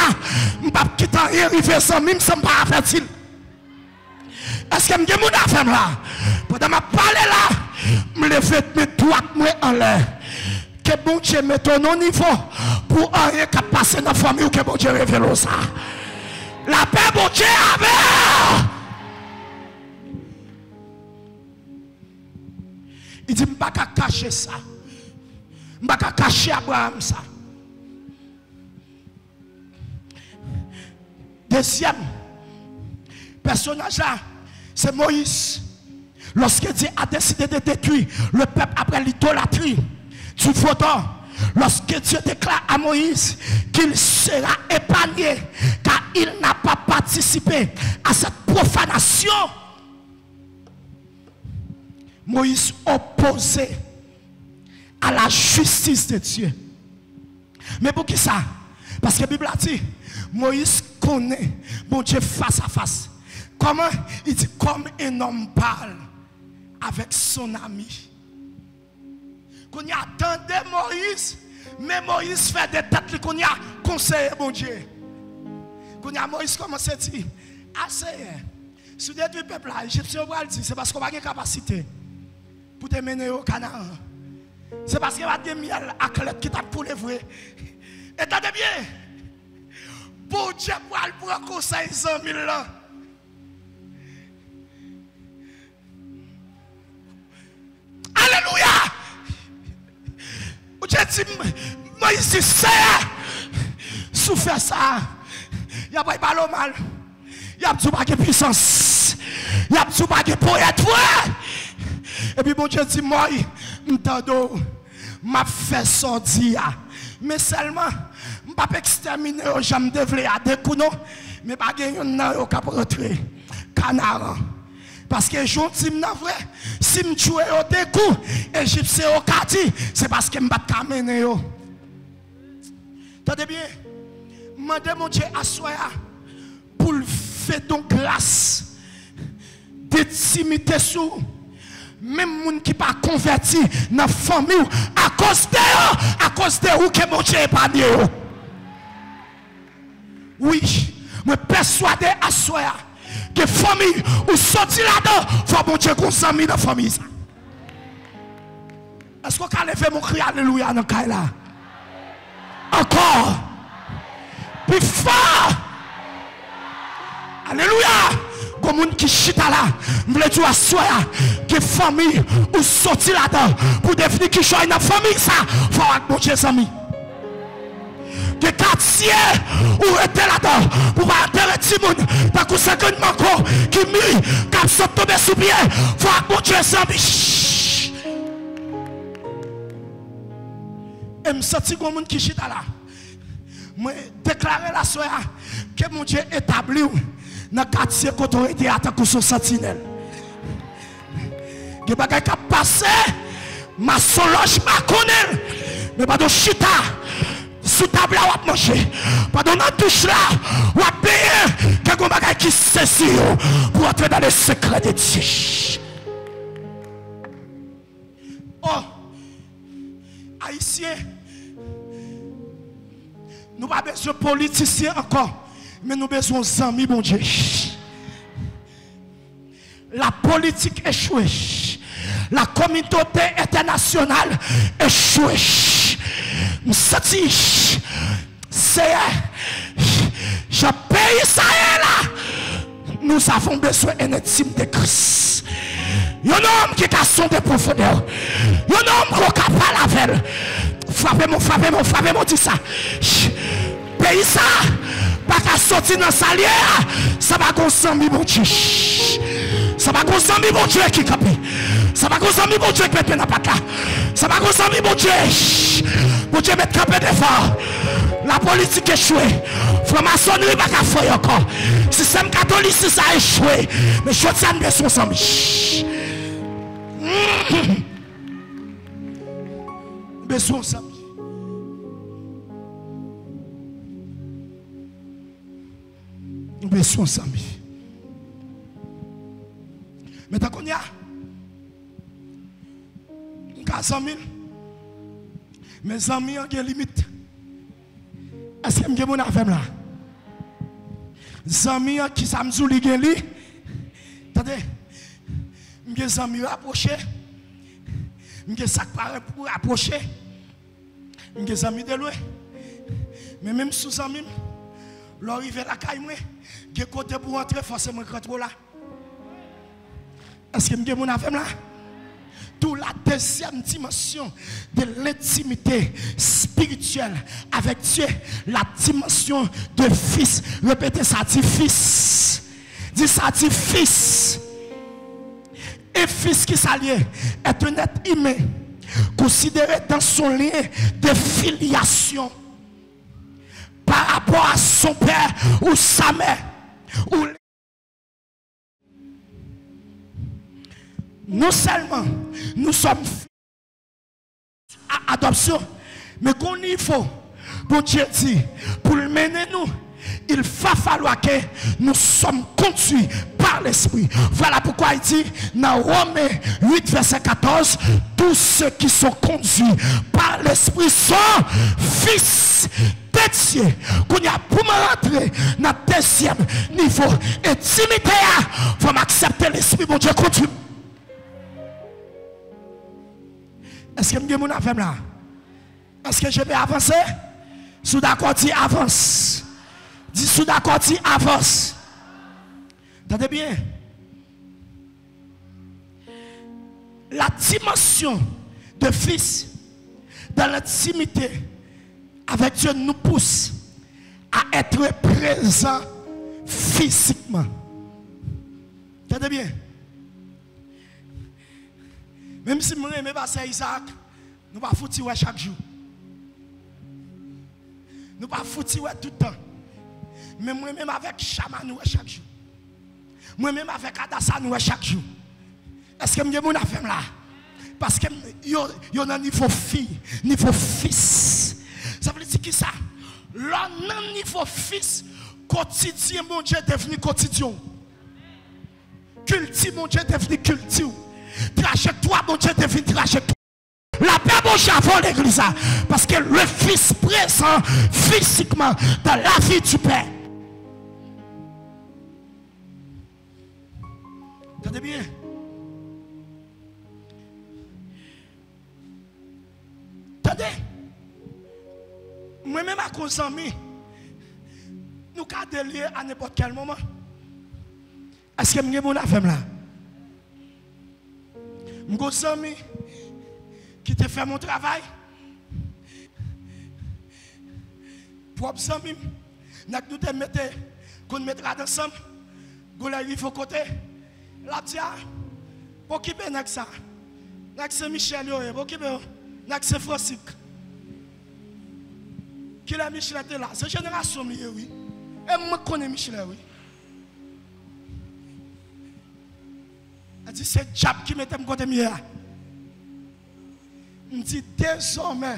je ne vais pas quitter rien, arriver sans même, ça ne pas faire-il. Est-ce que je me dis à là? Pendant que je parle là, je me lève mes doigts en l'air. Que bon Dieu mette au niveau pour rien qui passe dans la famille ou que bon Dieu révèle ça. La paix, bon Dieu, avec. Il dit, je ne vais pas cacher ça. Je ne vais pas cacher Abraham ça. Deuxième personnage là, c'est Moïse. Lorsque Dieu a décidé de détruire le peuple après l'idolâtrie, Cependant, lorsque Dieu déclare à Moïse qu'il sera épargné car il n'a pas participé à cette profanation, Moïse opposé à la justice de Dieu. Mais pour qui ça? Parce que la Bible a dit, Moïse connaît bon Dieu face à face. Comment? Il dit comme un homme parle avec son ami. Qu'on y attendait Moïse, mais Moïse fait des têtes qu'on y a conseillé bon Dieu. Qu'on y a Moïse commence à dire, assez, si vous êtes du peuple là, Égyptien va le dire, c'est parce qu'on n'a pas de capacité pour te mener au Canaan. C'est parce qu'il y a des miel à clé qui t'a pour les vrais. Et attendez bien, bon Dieu pour le conseil 100 000 ans. Alléluia! Dieu dit, Moïse dit, c'est sous faire ça. Il n'y a pas de mal. Il n'y a pas de puissance. Il n'y a pas de poète. Et puis bon Dieu dit, moi, m'tando, m'a fait sortir. Mais seulement, je ne peux pas exterminer, je me développer à des coups, mais pas gagner un cap rentrer. Canard. Parce que je dis, vrai, si je tue au découp, Égyptien au quartier, c'est parce que je ne peux pas mener. Attendez bien, demandez mon Dieu à soi pour faire donc grâce d'intimité sur même les gens qui ne sont pas convertis dans la famille à cause de vous que mon Dieu est pas mieux. Oui, je suis persuadé à soi que la famille ou sorti là-dedans, il faut mon Dieu qu'on s'en mis dans la famille. Est-ce qu'on peut lever mon cri alléluia dans le là? Encore. Puis fort. Alléluia. Comme un qui chita là, je veux dire à soi que famille ou sorti là-dedans pour définir qui choisit dans la famille, ça, il faut avoir mon Dieu amis. Que quartier ou était là-dedans pour pas enterrer tout le monde, parce que 50 manco qui mûrit, qui sont tombés sous pied, il faut avoir mon Dieu amis. Et je sens que mon qui chita là, je déclarer la soirée que mon Dieu établit dans le quartier quand on était à ta son sentinelle. Il y a des gens qui passent, ma solange, ma connaît, mais pas de chita, sous table là, on va manger. Pas de touche là, on va payer, quelqu'un qui saisit pour entrer dans les secrets de Dieu. Oh, Haïtiens, nous n'avons pas besoin de politiciens encore. Mais nous avons besoin d'amis, mon Dieu. La politique échouée. La communauté internationale échouée. Nous senti, c'est je paye ça là. Nous avons besoin d'un intime de Christ. Il y a un homme qui a son de profondeur. Il y a un homme qui a parlé avec. Frappez-moi, dis ça. Pays ça. Pas qu'à sortir dans sa lière, ça va consommer mon Dieu. Ça va consommer mon Dieu qui capte. Ça va consommer mon Dieu qui met dans la patte là. Ça va consommer mon Dieu. Mon Dieu met capé d'effort. La politique échouée. Franc-maçonnerie pas qu'à faire encore. Système catholique ça a échoué. Mais je tiens bien son sang. Besoin ça. Nous besoin de ça. Mais tant qu'on y a, mes amis ont des limites. Est-ce que je suis avec là? Les amis qui sont les amis, attendez, mes amis approchés, mes sacs pour approcher, mes amis de loin, mais même sous amis, l'arrivée à la caille, je suis côté pour entrer, forcément, je suis là. Est-ce que je suis avec là? D'où la deuxième dimension de l'intimité spirituelle avec Dieu, la dimension de fils. Répétez ça, dit fils. Dis ça, dit fils. Et fils qui s'allie est un être humain considéré dans son lien de filiation par rapport à son père ou sa mère. Non seulement nous sommes à adoption, mais qu'on y faut, bon Dieu dit, pour le mener nous, il va falloir que nous sommes conduits par l'Esprit. Voilà pourquoi il dit dans Romains 8, verset 14, tous ceux qui sont conduits par l'Esprit sont fils de Dieu. Qu'on y a pour me rentrer dans le deuxième niveau intimité, il faut m'accepter l'Esprit, mon Dieu, conduit. Est-ce que je vais faire là? Est-ce que je vais avancer? Sous d'accord, dit avance. Dis sous d'accord, dit avance. Entendez bien? La dimension de fils dans l'intimité avec Dieu nous pousse à être présent physiquement. Entendez bien? Même si nous aimons passer Isaac, nous ne pouvons pas foutre chaque jour. Nous ne pouvons pas foutre tout le temps. Mais moi-même avec Chama, nous chaque jour. Moi-même avec Adassa, nous chaque jour. Est-ce que je vais faire là? Parce que il y a un niveau fille, niveau fils. Ça veut dire qui ça? Le niveau fils, quotidien, mon Dieu, est devenu quotidien. Culture, mon Dieu, est devenu culture. Trajectoire, mon Dieu, devient trajectoire. La paix, mon Dieu, avant l'église. Parce que le Fils présent physiquement dans la vie du Père. Entendez bien? Attendez. Moi-même à cause de moi, nous avons délié à n'importe quel moment. Est-ce que je vais faire là? Mes amis qui te fait mon travail, propres amis, nous te mettons, qu'on mettra ensemble, qu'on arrive au côté, la tia, pour qui est ça? C'est Michel, pour qui est Francis. Qui est Michel là? C'est génération, oui. Et moi, je connais Michel, oui. Elle dit, c'est Jab qui mettait mon côté mieux. Elle dit, désormais,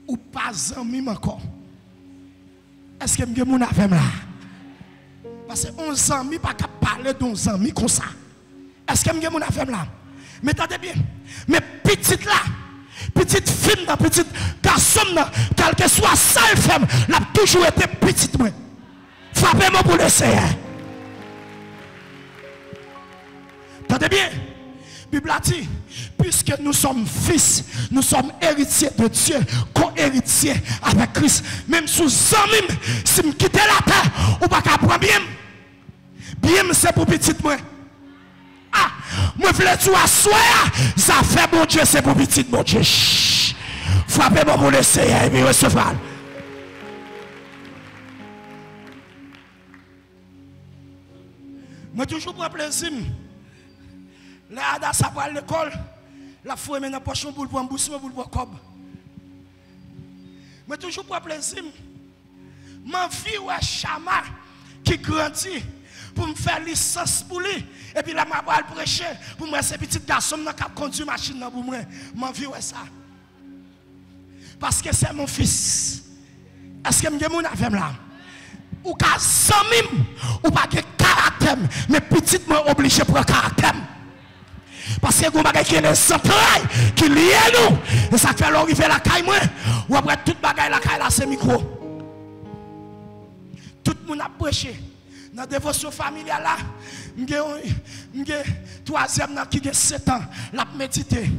ou pas ami encore. Est-ce que je suis avec là? Parce que 11 amis, pas qu'à parler d'11 amis comme ça. Est-ce que je suis avec là? Mais attendez bien. Mais petite là, petite fille, petite garçon, quel que soit seule femme, elle a toujours été petite. Frappez-moi pour l'essayer. Entendez bien? La Bible a dit, puisque nous sommes fils, nous sommes héritiers de Dieu, co-héritiers avec Christ. Même sous amis, si je quitte la terre, ou pas qu'à prendre bien. Bien, c'est pour petit moi. Ah, moi je voulais tout asseoir, ça fait mon Dieu, c'est pour petit mon Dieu. Frappez-moi pour l'essayer et puis recevoir. Moi toujours prends plaisir. Là, dans sa à l'école, la foi est dans la poche pour le prendre bouche, pour le prendre cob. Mais toujours pour plaisir. Ma vie est Chama qui grandit pour me faire licence pour lui. Et puis là, je vais prêcher pour moi, ces petits garçons qui conduisent la machine pour moi. Ma vie est ça. Parce que c'est mon fils. Est-ce que je suis avec là? Ou qu'à 100 000, ou pas de caractère, mais petit, moi obligé pour le caractère. Parce que vous avez des centrales qui lient nous. Et ça fait l'arrivée à la caille, ou après toute bagaille la caille, là, c'est micro. Tout le monde a prêché. Dans la dévotion familiale, là, j'ai troisième qui a 7 ans, l'a médité.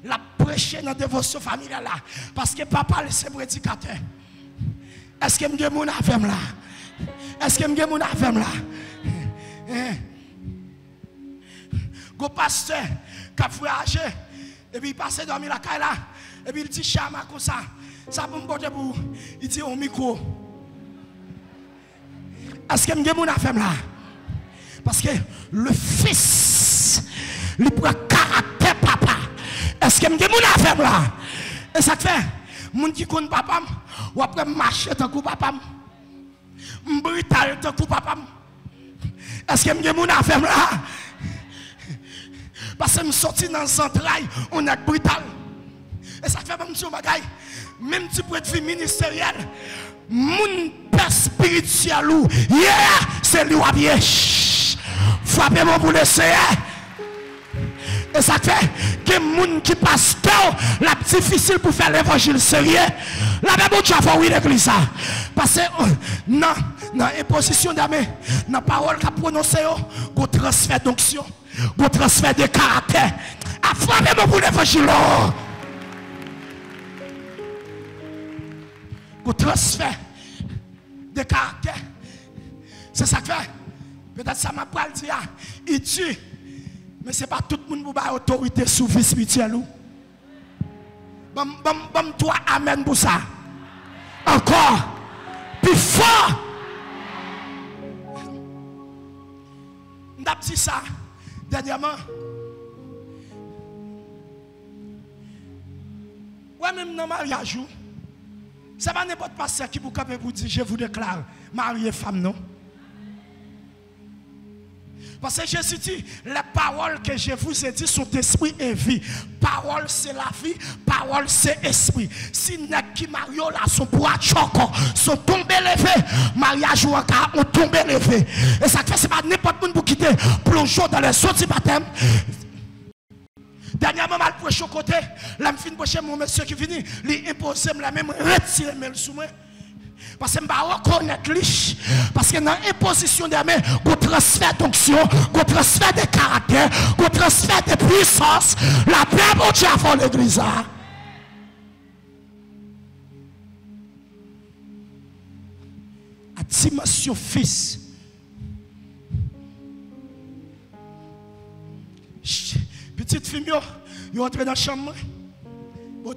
L'a prêché dans la dévotion familiale, là. Parce que papa, c'est prédicateur. Est-ce que je suis avec là? Est-ce que je suis avec là? Le pasteur qui a voyagé, et puis il passe dormir la caille là, et puis il dit Chama comme ça, ça pour me porter pour, il dit au micro. Est-ce que je suis avec là? Parce que le fils, il prend caractère papa. Est-ce que je mon affaire là? Et ça fait, moun qui connaît papa, ou après marcher tant que papa, brutal tant que papa. Est-ce que je mon affaire là? Parce que je sorti dans le central, on est brutal. Et ça fait même si on bagaille, même si pour être ministériel, mon père spirituel ou c'est lui qui a frappez-moi pour l'essayer. Et ça fait que les gens qui pasteur, la difficile pour faire l'évangile sérieux. La même chose à oui l'église. Parce que dans l'imposition d'âme, dans la parole qu'a prononcée, il y a transfert d'onction, il y a transfert de caractère. Frappez-moi pour l'évangile. Il y a transfert de caractère. C'est ça que fait. Peut-être ça m'a pas dit, il tue. Mais ce n'est pas tout le monde qui a autorité sur vie spirituelle. Bam toi, amen pour ça. Encore. Puis fort. On a dit ça dernièrement. Ouais, même dans le mariage, ce n'est pas n'importe pasteur qui vous dire je vous déclare marié femme, non? Parce que Jésus dit, les paroles que je vous ai dit sont esprit et vie. Parole c'est la vie, parole c'est esprit. Si les qui marient là sont pour choquer, sont tombés levés, mariage ou encore ont tombé levés. Et ça fait c'est pas n'importe qui pour quitter, plongeons dans les sauts du baptême. Dernièrement, mal pour chaque côté, la fin de mon monsieur qui vient, il impose la même retirer le sous moi. Parce que je ne reconnaître lui. Parce que dans l'imposition des mains, il transfert d'onction, il transfert de caractère, il transfert de puissance. La paix pour Dieu avant l'église. La dimension fils. Petite fille, elle est entrée dans la chambre. Au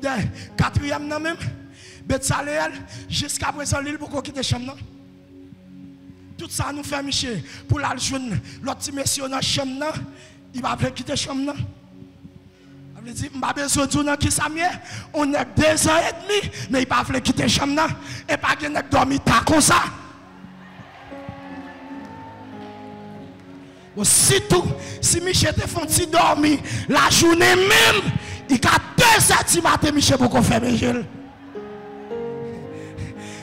quatrième nan même. Betsalel, jusqu'à présent, l'île pour quitter la chambre. Tout ça nous fait Michel. Pour la jeune, l'autre petit monsieur dans la chambre, il va quitter la chambre. Il dit, je n'ai pas besoin de dire qui ça mieux. On est 2 ans et demi, mais il va quitter la chambre. Et pas qu'il dormi tard comme ça. Aussitôt, si Michel te font dormir, la journée même, il y a 2 heures du matin, Michel, pour qu'on fasse Michel.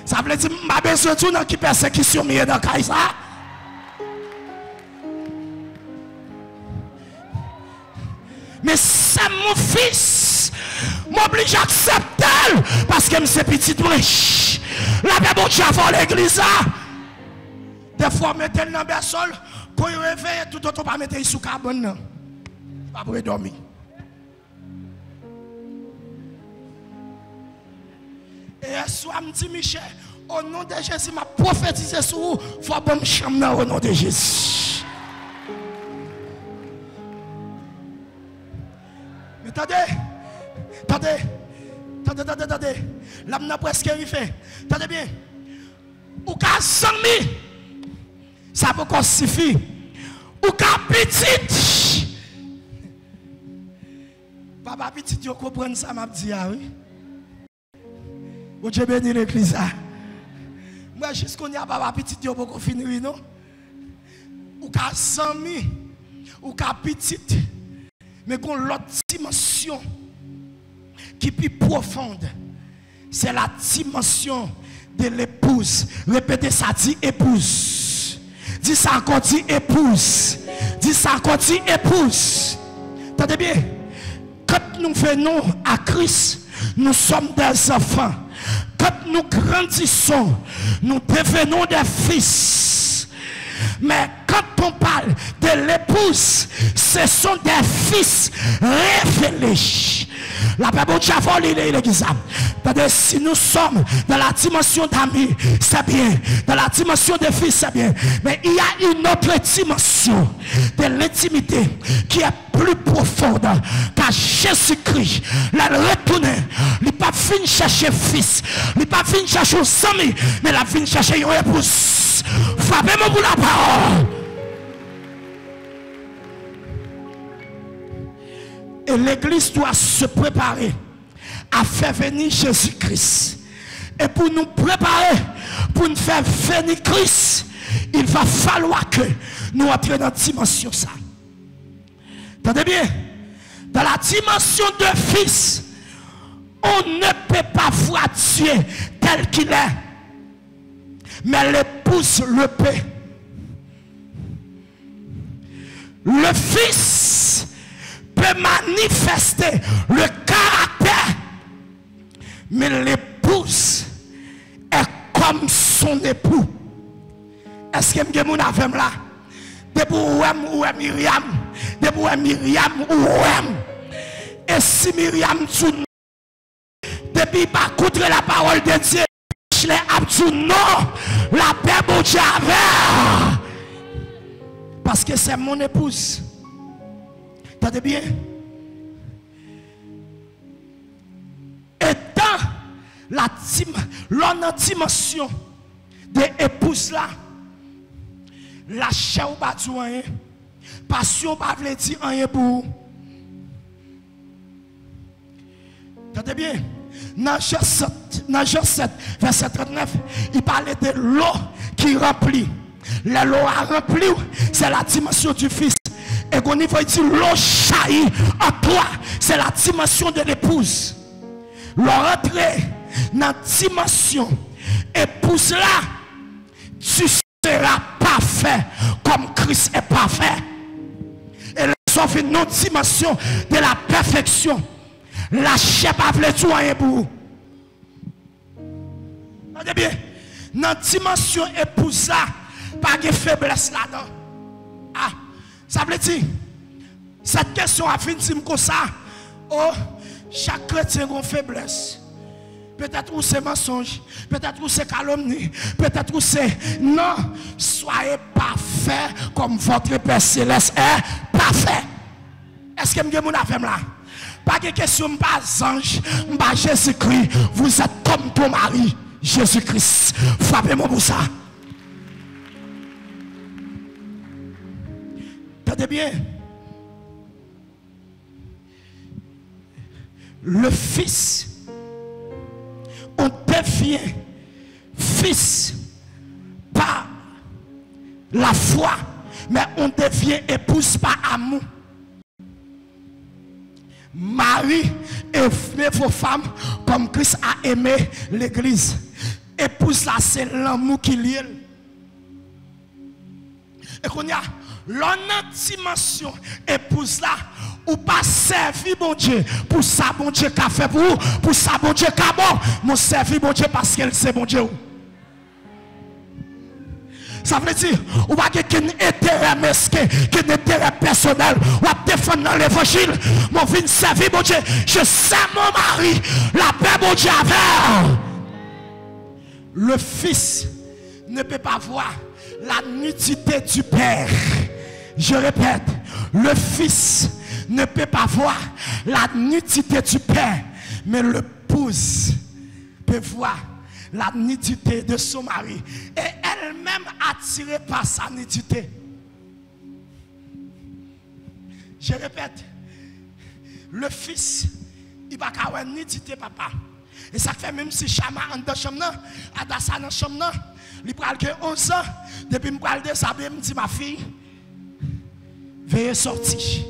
Ça veut dire que je n'ai besoin de tout qui persécution dans le Kaisa. Mais c'est mon fils. M'oblige à accepter parce que c'est petit riche. La Bible dit avant l'église. Des fois, mettez le dans le sol. Quand il réveille, tout autre pas mettre sous carbone. Pas pour dormir. Et soit me dit Michel, au nom de Jésus, m'a prophétisé sur vous, il faut que je chambre au nom de Jésus. Mais attendez. L'âme n'a presque arrivé. Attendez bien. Ou qu'à 100 000, ça peut qu'on suffit. Ou qu'à petite. Papa petit, tu comprends ça, m'a dit, ah oui. Ou Dieu bénit l'église. Moi, jusqu'on y a pas petit, Dieu pour finir, non? Ou qu'à 100 000, ou qu'à petite. Mais qu'on l'autre dimension qui est plus profonde. C'est la dimension de l'épouse. Répétez ça, dit épouse. Dis ça encore, dit épouse. Dis ça encore, dit épouse. Attendez bien. Quand nous venons à Christ, nous sommes des enfants. Quand nous grandissons, nous devenons des fils. Mais quand on parle de l'épouse, ce sont des fils révélés. La Bible dit avant l'église. Si nous sommes dans la dimension d'amis, c'est bien. Dans la dimension des fils, c'est bien. Mais il y a une autre dimension de l'intimité qui est plus profonde. Car Jésus-Christ, l'a retourné. Il n'a pas fini chercher fils. Il n'a pas fini chercher amis. Mais il a fini chercher une épouse. Frappez-moi pour la parole. Et l'église doit se préparer à faire venir Jésus-Christ. Et pour nous préparer, pour nous faire venir Christ, il va falloir que nous entrions dans la dimension ça. Entendez bien? Dans la dimension de fils, on ne peut pas voir Dieu tel qu'il est. Mais l'épouse le peut. Le fils peut manifester le caractère. Mais l'épouse est comme son époux. Est-ce que vous avez là? Depuis où est Myriam? Depuis où est Myriam? Et si Myriam dit depuis pas contre la parole de Dieu, je l'ai dit non, la paix bon Dieu avait. Parce que c'est mon épouse. T'entendez bien? Et dans la dimension de l'épouse là, la chair ou pas dit rien, passion pas veut dire rien pour vous. T'entendez bien? Dans Jean 7, verset 39, il parlait de l'eau qui remplit. L'eau a rempli, c'est la dimension du fils. Et qu'on y va dire l'eau jaillit en toi, c'est la dimension de l'épouse. L'entrée dans la dimension épouse là, tu seras parfait comme Christ est parfait. Et là, sauf une autre dimension de la perfection. La chair pas veut tout rien pour vous. Regardez bien, dans la dimension épouse là, pas de faiblesse là-dedans. Ah, ça veut dire, cette question a fini comme ça. Oh, chaque chrétien a une faiblesse. Peut-être où c'est mensonge, peut-être où c'est calomnie, peut-être où c'est non. Soyez parfait comme votre Père Céleste est parfait. Est-ce que vous avez là? Pas de question, pas ange, pas Jésus-Christ. Vous êtes comme ton mari, Jésus-Christ. Frappez-moi pour ça. Tenez bien. Le fils, on devient fils par la foi, mais on devient épouse par amour. Marie aimez vos femmes comme Christ a aimé l'église. Épouse là, c'est l'amour qui lie. Et qu'on y a l'autre dimension, épouse là, ou pas servir bon Dieu pour ça bon Dieu qu'a fait pour vous, pour ça bon Dieu qu'a bon, mon servir bon Dieu parce qu'elle c'est bon Dieu. Ça veut dire, ou pas qu'un intérêt mesquin, qu'un intérêt personnel, ou à défendre dans l'évangile, mon vin servir mon Dieu, je sais mon mari, la paix mon Dieu avec. Le fils ne peut pas voir la nudité du Père. Je répète, le fils ne peut pas voir la nudité du Père, mais l'épouse peut voir la nudité de son mari et elle-même attirée par sa nudité. Je répète, le fils, il va avoir une nudité papa. Et ça fait même si Chama en dans la chambre, Adassa dans la chambre, il prend 11 ans, depuis que je parle de ça, je me dis ma fille, veuillez sortir.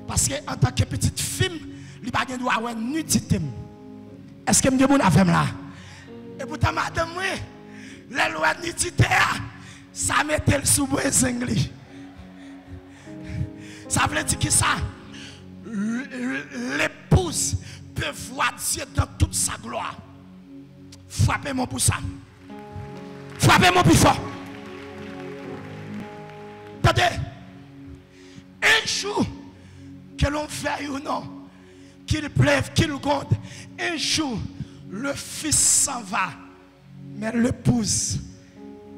Parce qu'en tant que petite fille, il n'a pas droit avoir une nudité. Est-ce que je me dis là? Et pourtant, madame, la loi de nudité, ça mettait le sous anglais. Ça veut dire que ça, l'épouse peut voir Dieu dans toute sa gloire. Frappez-moi pour ça. Frappez-moi plus fort. Attendez, un jour, que l'on veuille ou non, qu'il pleuve, qu'il gronde, un jour, le fils s'en va, mais l'épouse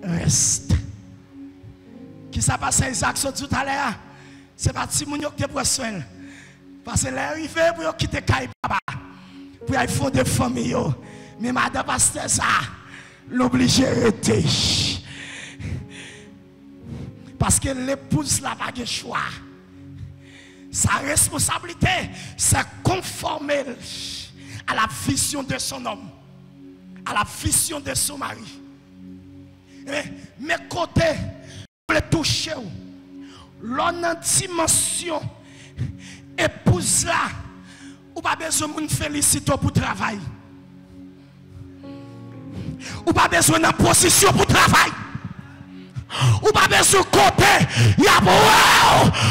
reste. Qui ça passe à Isaac tout à l'heure? C'est pas Timounio qui te prend soin. Parce que l'arrivée pour quitter Kaï Papa, pour aller fonder famille. Mais madame pasteur ça, l'oblige à rester. Parce que l'épouse n'a pas de choix. Sa responsabilité, c'est conformer à la vision de son homme, à la vision de son mari. Mes côtés, pour le toucher, l'on a dimension, épouse là, ou pas besoin de féliciter pour le travail. Ou pas besoin de position pour le travail. Ou pas besoin de côté, il y a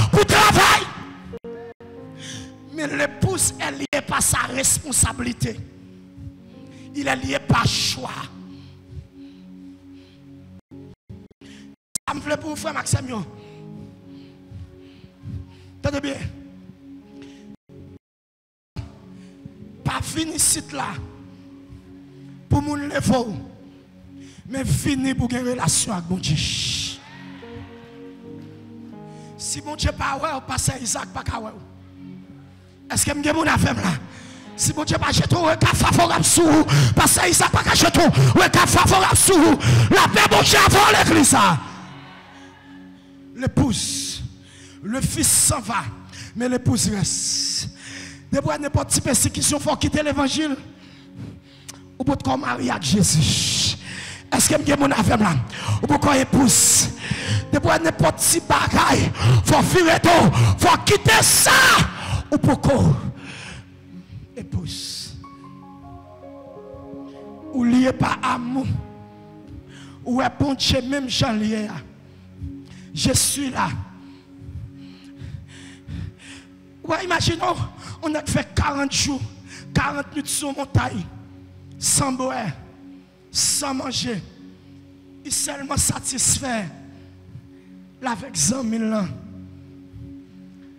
pour le travail. Mais l'épouse est liée par sa responsabilité. Il est lié par choix. Ça me plaît pour vous, frère Maxime. Tenez bien. Pas venir ici là pour mon lever, mais venir pour une relation avec mon Dieu. Si mon Dieu pas ouais, passe Isaac pas ouais. Est-ce que je vais faire là? Si mon Dieu pas jeté, ouais, qu'à favorable sous, parce que Isaac pas jeté, ouais, qu'à favorable sous, la paix mon Dieu avant l'église. L'épouse, le fils s'en va, mais l'épouse reste. Depuis n'importe quelle persécution, il faut quitter l'évangile. Ou pour qu'on marie à Jésus. Est-ce que je vais faire là? Ou pour qu'on épouse. Depuis n'importe quelle bagaille, il faut virer tout, il faut quitter ça. Ou pourquoi épouse ou lié par amour ou est bon Dieu même j'en lié je suis là. Ouais, imaginons on a fait 40 jours 40 minutes sur montagne sans boire sans manger et seulement satisfait avec 100 000 ans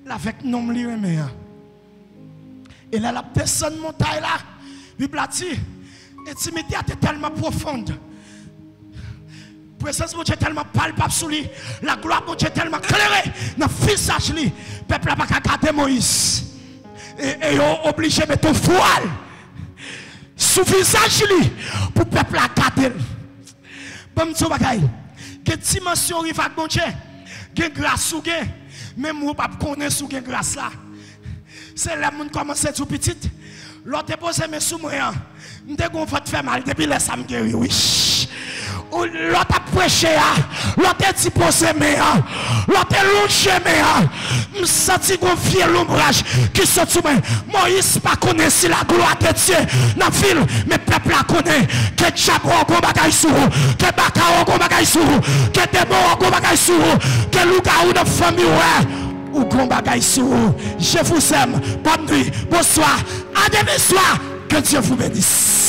avec nom li reméa. Et là, la descente montagne là, Bible a dit, l'intimité était tellement profonde. La présence de Dieu tellement palpable sur lui. La gloire de Dieu tellement claire dans le visage de lui. Le peuple n'a pas qu'à garder Moïse. Et ils ont obligé de mettre un voile sur le visage de lui pour le peuple à garder. Bon, je vais quelle dimension arrive avec mon Dieu? Quelle grâce ou quelle? Même si vous ne connaissez pas grâce là. C'est là que vous commencez tout petit. L'autre posé mes sous moi. Je vais faire mal depuis là ça me guérit. Oui. L'autre a prêché. L'autre a dit poser mes. L'autre a longé mes. Je sens qu'on vient l'ombrage qui sort sous moi. Moïse pas connaît si la gloire de Dieu dans la ville. Mais le peuple la connaît. Que diable a un bagage sur vous. Que baka a un bagage sur vous. Que démon a un bagage sur vous. Que loup ou dans famille. Ou grand bagaille sur vous. Je vous aime. Bonne nuit. Bonsoir. À demain soir. Que Dieu vous bénisse.